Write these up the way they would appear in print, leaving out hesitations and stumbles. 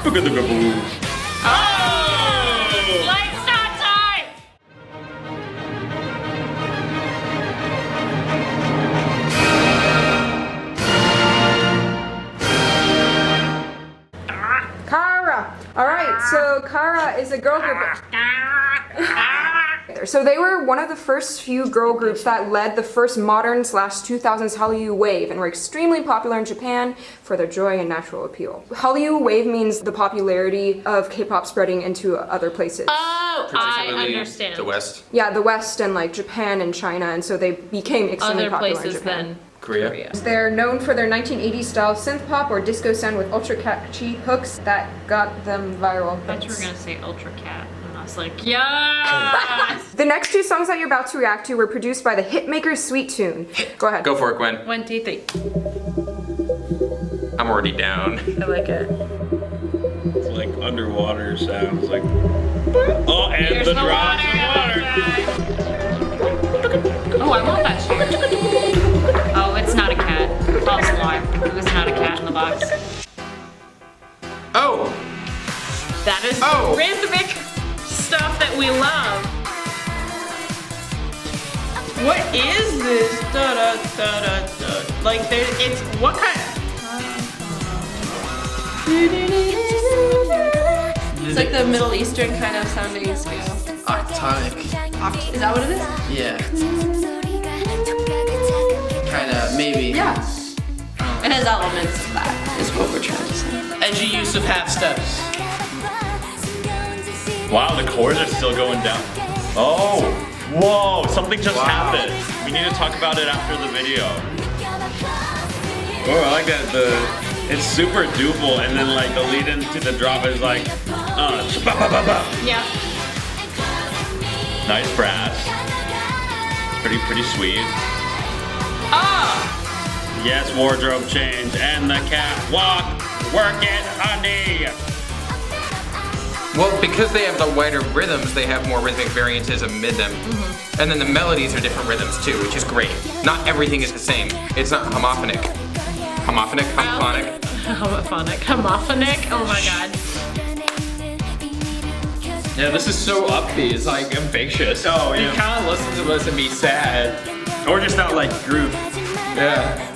Oh! Like stop time! Kara. All right, so Kara is a girl group. So they were one of the first few girl groups that led the first modern/2000s Hallyu wave and were extremely popular in Japan for their joy and natural appeal. Hallyu wave means the popularity of K-pop spreading into other places. Oh, I understand. The West. Yeah, the West and like Japan and China, and so they became extremely popular in places Japan. than Korea. They're known for their 1980s style synth pop or disco sound with ultra catchy hooks that got them viral. I thought you were gonna say Ultra Cat, and I was like, yes! The next two songs that you're about to react to were produced by the hitmakers Sweet Tune. Go ahead. Go for it, Gwen. 1, 2, 3. I'm already down. I like it. It's like underwater sounds, like. Oh, and Here's the the drops of water. Oh, I love that shit. Oh, it's not a cat. False alarm. It was not a cat in the box. Oh! That is Oh. rhythmic stuff that we love. What is this? Da da da da da. Like there, it's what kind? It's like the Middle Eastern kind of sounding scale. Octonic. Is that what it is? Yeah. Kinda, maybe. Yeah. It has elements of that. Is what we're trying to say. Edgy use of half steps. Wow, the chords are still going down. Oh, whoa, something just happened. We need to talk about it after the video. Oh, I like that. It's super duple, and then like the lead into the drop is like, Yeah. nice brass. Pretty sweet. Oh. Yes, wardrobe change and the catwalk. Work it, honey. Well, because they have the wider rhythms, they have more rhythmic variances amid them. And then the melodies are different rhythms too, which is great. Not everything is the same. It's not homophonic. Homophonic? Homophonic? Homophonic? Oh my god. Yeah, this is so upbeat. It's like ambitious. Oh, You yeah. kind of listen to this and be sad. Or just not like groove. Yeah.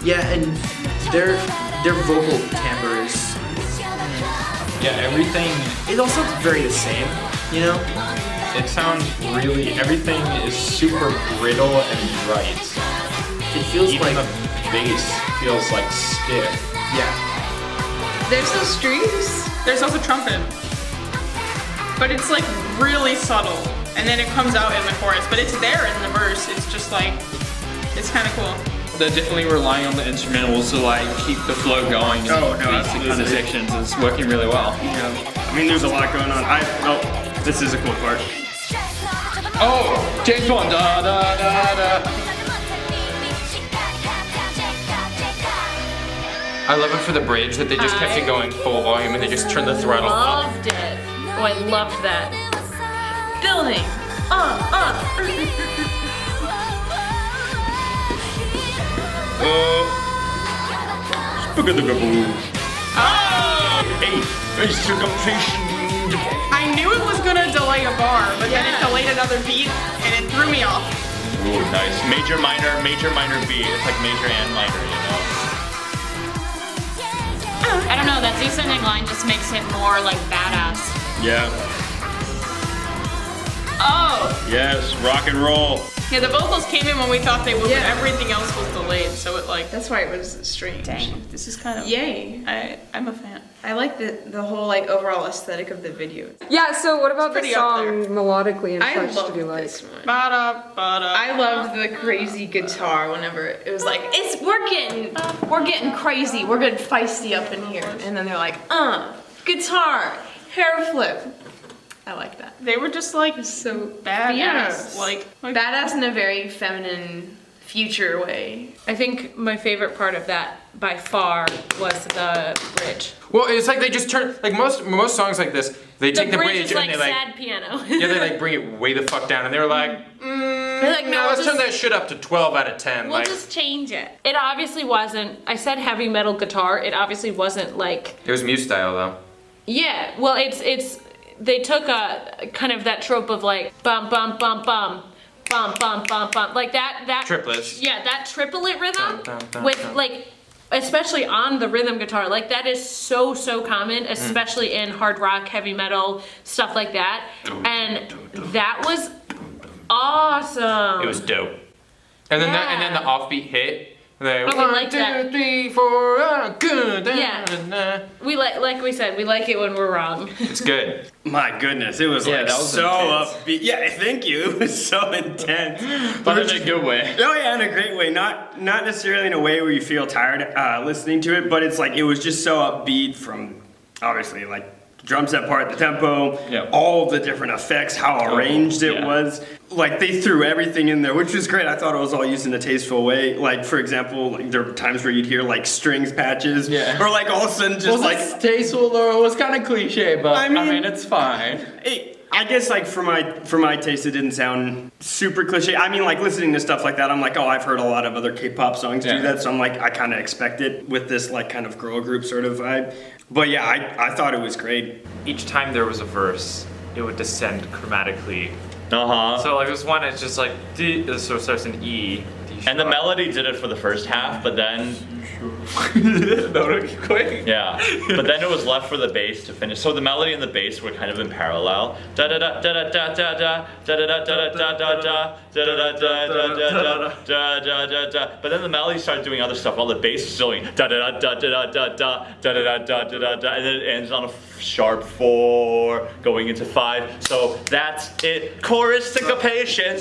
Yeah, and their vocal timbre is. Yeah, everything. It all sounds very the same, you know? It sounds really. Everything is super brittle and bright. It feels Even like. the bass feels like stiff. Yeah. There's some strings. There's also trumpet. But it's like really subtle. And then it comes out in the chorus. But it's there in the verse. It's just like, it's kind of cool. They're definitely relying on the instrumentals to like keep the flow going. Oh, no, basic absolutely. kind of sections. It's working really well. I mean, there's a lot going on. This is a cool part. Oh, James Bond. Da da da da. I love it for the bridge that they just kept it going full volume and they just turned the throttle up. Loved it. Oh, I loved that. Building. It's completion. I knew it was gonna delay a bar, but then it delayed another beat and it threw me off. Ooh, nice. Major, minor B. It's like major and minor, you know? I don't know, that descending line just makes it more like badass. Yeah. Oh! Yes, rock and roll. Yeah, the vocals came in when we thought they would, but everything else was delayed, so it like... That's why it was strange. Dang, this is kind of... Yay. I'm a fan. I like the whole like overall aesthetic of the video. Yeah, so what about the pretty up there. song melodically and I such love do you like? this one. Bada, bada. I loved the crazy guitar whenever it was like, we're getting crazy, we're getting feisty up in here. And then they're like, guitar, hair flip. I like that. They were just like So badass. Yes. Like Badass in a very feminine future way. I think my favorite part of that by far was the bridge. Well, it's like they just turn, like most songs like this, they take the bridge is and like they like, sad piano. yeah, they like bring it way the fuck down, and they were like, They're like, no, let's turn that shit up to 12 out of 10. We'll Like, just change it. It obviously wasn't, I said heavy metal guitar, it obviously wasn't like, it was Muse style though. yeah, well it's, they took a kind of that trope of like, bum bum bum bum, bum bum bum bum, like that. Triplets. Yeah, that triplet rhythm Dun, dun, dun, with dun. like, especially on the rhythm guitar, like that is so common, especially in hard rock, heavy metal, stuff like that. And that was awesome. It was dope. And then and then the offbeat hit. They, we like that. 1, 2, 3, 4, good. Yeah. We like we said, we like it when we're wrong. It's good. My goodness, it was like that was so intense. upbeat. Yeah, thank you. It was so intense. But in a good way. Oh yeah, in a great way. Not necessarily in a way where you feel tired listening to it, but it's like it was just so upbeat from obviously like drum set part, the tempo, Yep. all of the different effects, how arranged it yeah. was. Like they threw everything in there, which was great. I thought it was all used in a tasteful way. Like for example, like there were times where you'd hear like strings patches, Yeah. or like all of a sudden just like. It's tasteful or it was kind of cliche, but I I mean- mean it's fine. I guess like for my taste, it didn't sound super cliche. I mean, like listening to stuff like that, I'm like, oh, I've heard a lot of other K-pop songs do Yeah. that, so I'm like, I kind of expect it with this like kind of girl group sort of vibe. But yeah, I thought it was great. Each time there was a verse, it would descend chromatically. Uh-huh. So like this one, it's just like D, so it starts in E. D And the sharp. melody did it for the first half, but then No, keep going. yeah, but then it was left for the bass to finish. So the melody and the bass were kind of in parallel. Da da da da da da da da da da da da da da da da da da da da. But then the melody started doing other stuff while the bass was doing da da da da da da da da da da da da, and then it ends on a sharp 4 going into 5. So that's it. Chorus syncopation.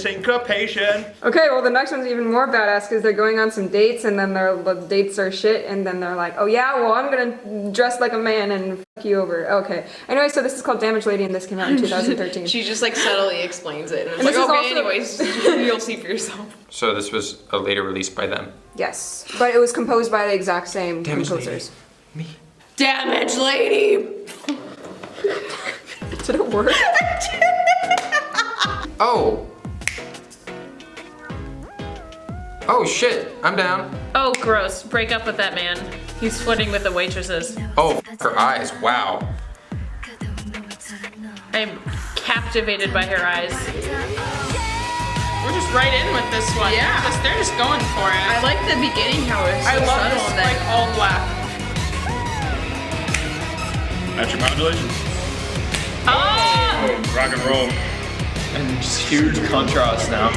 Okay, well the next one's even more badass because they're going on some dates and then the dates are shit and then they're like, oh yeah, well I'm gonna dress like a man and fuck you over. Okay. Anyway, so this is called Damage Lady and this came out in 2013. She just like subtly explains it. And it's And like, this is okay, also- anyways, you'll see for yourself. So this was a later release by them. Yes, but it was composed by the exact same Damage composers. Damage Lady! Did it work? Oh. Oh shit, I'm down. Oh, gross. Break up with that man. He's flirting with the waitresses. Oh, her eyes, wow. I'm captivated by her eyes. We're just right in with this one. Yeah. They're just going for it. I like the beginning how it's so I love subtle this and then like all black. That's your modulation. Oh! Rock and roll. And just huge contrast now.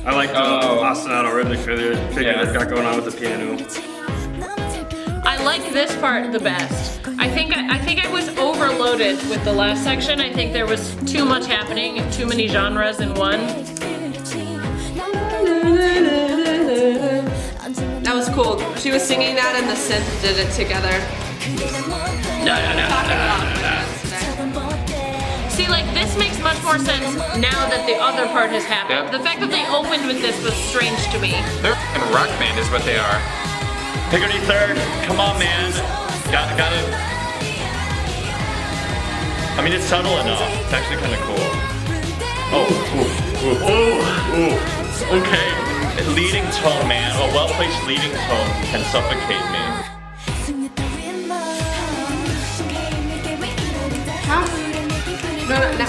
I like the ostinato rhythmic figure they've got going on with the piano. I like this part the best. I think I was overloaded with the last section. I think there was too much happening, too many genres in one. that was cool. She was singing that and the synth did it together. See, like this makes much more sense now that the other part has happened. Yep. The fact that they opened with this was strange to me. They're a rock band is what they are. Hickory third. Come on, man. Got it. I mean, it's subtle enough. It's actually kind of cool. Okay. Leading tone, man. A well-placed leading tone can suffocate me.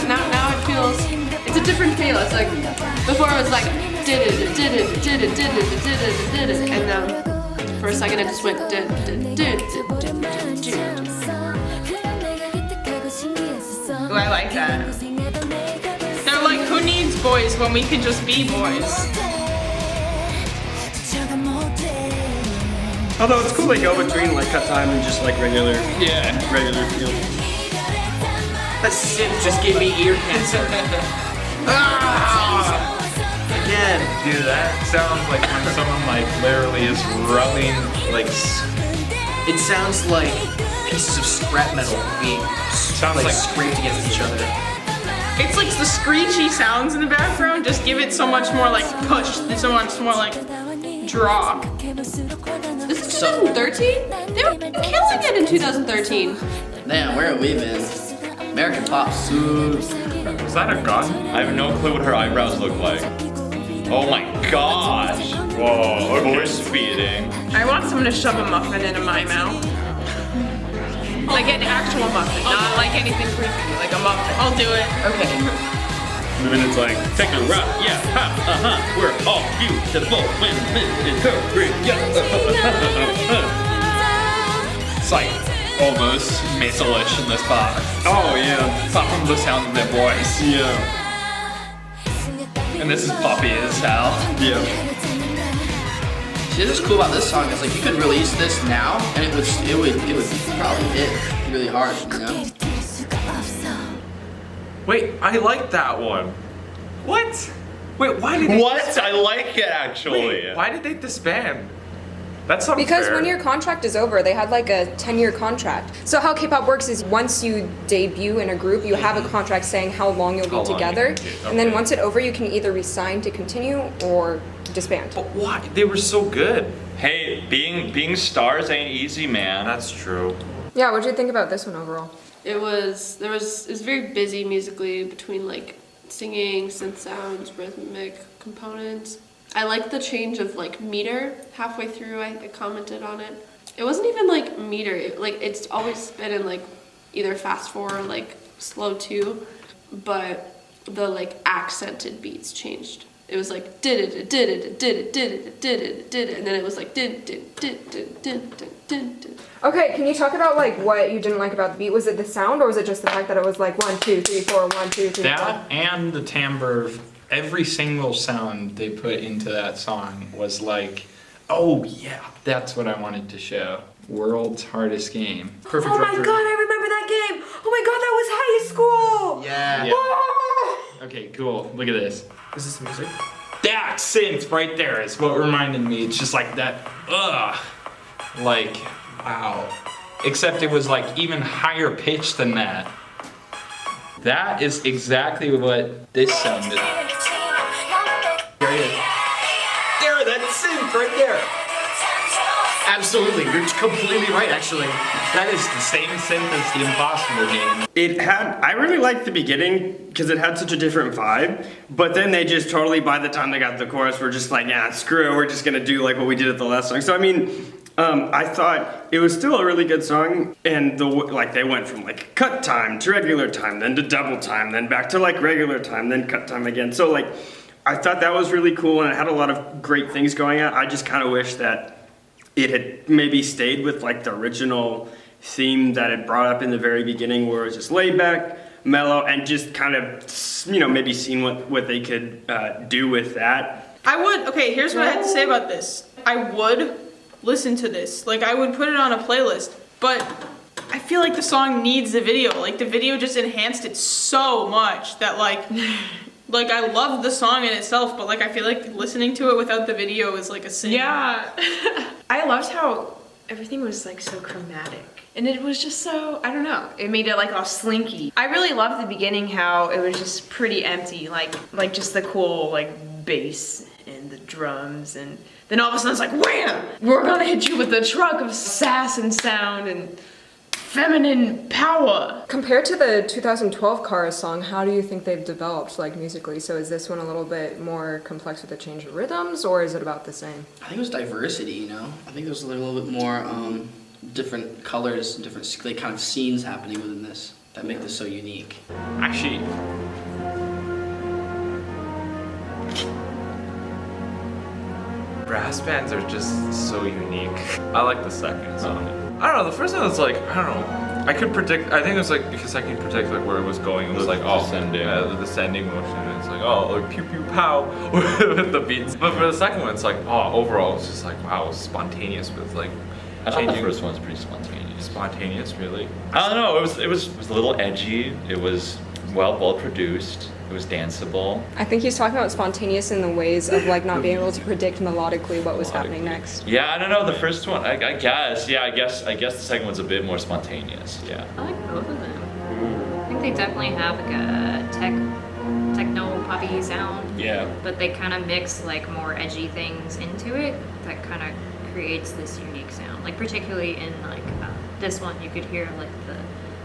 Now it feels, it's a different feel. It's like, before it was like, did it, and now for a second it just went, Ooh, I like that. They're like, who needs boys when we can just be boys? Although it's cool they go between like cut time and just like regular feel. That synth just gave me ear cancer. Again, dude, that sounds like when someone like literally is rubbing like. It sounds like pieces of scrap metal being Sounds like scraped against each other. It's like the screechy sounds in the background just give it so much more like push, so much more like draw. This is 2013? They were killing it in 2013. Damn, where have we been? American pop suits. Is that a gun? I have no clue what her eyebrows look like. Oh my gosh. Whoa, okay. Force feeding. I want someone to shove a muffin into my mouth. Like an actual muffin, not like anything creepy, like a muffin. I'll do it. Okay. And then it's like, take a rock, yeah, ha, we're all beautiful women in Korea. It's like almost metal-ish in this part. Oh yeah. Apart from the sound of their voice. Yeah. And this is poppy as hell. Yeah. See, this is cool about this song is like you could release this now and it would probably hit really hard, you know? Wait, I like that one. What? Wait, why did they What? I like it actually. Wait, why did they disband? That's unfair. Because when your contract is over, they had like a 10-year contract. So how K-pop works is once you debut in a group, you have a contract saying how long you'll How be long together. you can do, And then okay. once it's over, you can either resign to continue or disband. But why? They were so good. Hey, being stars ain't easy, man. That's true. Yeah, what did you think about this one overall? It was very busy musically between like singing, synth sounds, rhythmic components. I like the change of like meter halfway through. I commented on it. It wasn't even like meter. It's always been in like either fast 4 or like slow 2, but the like accented beats changed. It was like did it, and then it was like did. Okay, can you talk about like what you didn't like about the beat? Was it the sound or was it just the fact that it was like 1, 2, 3, 4, 1, 2, 3, 4? That and the timbre of every single sound they put into that song was like, oh yeah, that's what I wanted to show. World's hardest game. Perfect Oh my god, I remember that game! Oh my god, that was high school! Yeah. Okay, cool. Look at this. Is this the music? That synth right there is what reminded me. It's just like that, like, wow. Except it was like even higher pitched than that. That is exactly what this sounded like. There it is. There, that synth right there. Absolutely, you're completely right actually. That is the same synth as the Impossible game. I really liked the beginning because it had such a different vibe, but then they just totally, by the time they got to the chorus, were just like, yeah, screw it, we're just gonna do like what we did at the last song. So I mean, I thought it was still a really good song, and they went from like cut time to regular time, then to double time, then back to like regular time, then cut time again. So like, I thought that was really cool, and it had a lot of great things going on. I just kind of wish that it had maybe stayed with like the original theme that it brought up in the very beginning, where it was just laid back, mellow, and just kind of, you know, maybe seen what they could do with that. Okay, here's what I have to say about this. I would listen to this. Like, I would put it on a playlist, but I feel like the song needs the video. Like, the video just enhanced it so much that, like, I love the song in itself, but, like, I feel like listening to it without the video is, like, a sin. Yeah. I loved how everything was, like, so chromatic. And it was just so, I don't know, it made it, like, all slinky. I really loved the beginning, how it was just pretty empty, like just the cool, like, bass and the drums, and then all of a sudden it's like, wham! We're gonna hit you with a truck of sass and sound and feminine power. Compared to the 2012 Kara song, how do you think they've developed, like, musically? So is this one a little bit more complex with the change of rhythms, or is it about the same? I think it was diversity, you know? I think there was a little bit more different colors, different like, kind of scenes happening within this that make this so unique. Actually, brass bands are just so unique. I like the second song. I don't know, the first one was like, I don't know. I could predict, I think it was like, because I can predict like where it was going. It was like, oh, the descending motion. And it's like, oh, like pew pew pow with the beats. But for the second one, it's like, oh, overall, it's just like, wow, it was spontaneous with like, I thought the first one was pretty spontaneous. Spontaneous, really? I don't know, it was a little edgy. It was well produced. It was danceable. I think he's talking about spontaneous in the ways of, like, not being able to predict melodically what was happening next. Yeah, I don't know, the first one, I guess. Yeah, I guess the second one's a bit more spontaneous, yeah. I like both of them. I think they definitely have like a tech techno poppy sound. Yeah. But they kind of mix like more edgy things into it that kind of creates this unique sound. Like particularly in like this one, you could hear like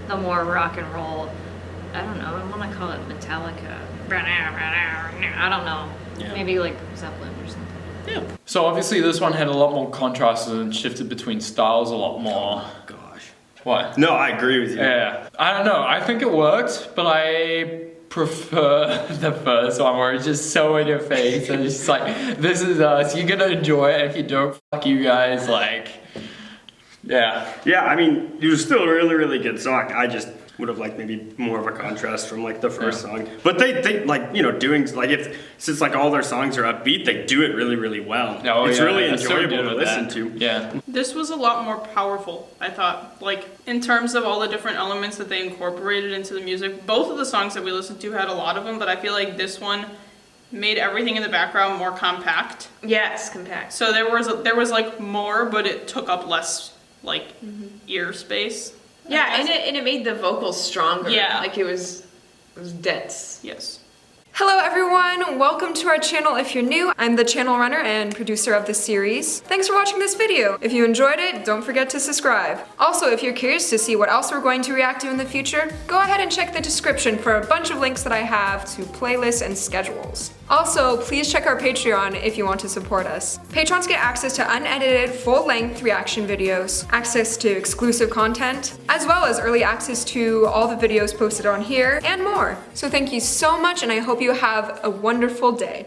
the more rock and roll. I don't know. I want to call it Metallica. I don't know. Yeah. Maybe like Zeppelin or something. Yeah. So obviously this one had a lot more contrast and shifted between styles a lot more. Oh, gosh. What? No, I agree with you. Yeah. I don't know. I think it worked, but I prefer the first one where it's just so in your face and it's just like, this is us. You're gonna enjoy it. If you don't, fuck you guys. Like, yeah. Yeah, I mean, it was still a really, really good song. I just would have liked maybe more of a contrast from like the first song. But they like, you know, doing like since like all their songs are upbeat, they do it really, really well. Oh, it's yeah, really that's so enjoyable good to with listen that. to. Yeah. This was a lot more powerful, I thought. Like, in terms of all the different elements that they incorporated into the music, both of the songs that we listened to had a lot of them, but I feel like this one made everything in the background more compact. Yes, compact. So there was like more, but it took up less like ear space. Yeah, and it made the vocals stronger. Yeah. Like it was dense. Yes. Hello everyone, welcome to our channel if you're new. I'm the channel runner and producer of this series. Thanks for watching this video. If you enjoyed it, don't forget to subscribe. Also, if you're curious to see what else we're going to react to in the future, go ahead and check the description for a bunch of links that I have to playlists and schedules. Also, please check our Patreon if you want to support us. Patrons get access to unedited, full-length reaction videos, access to exclusive content, as well as early access to all the videos posted on here, and more. So thank you so much, and I hope you have a wonderful day.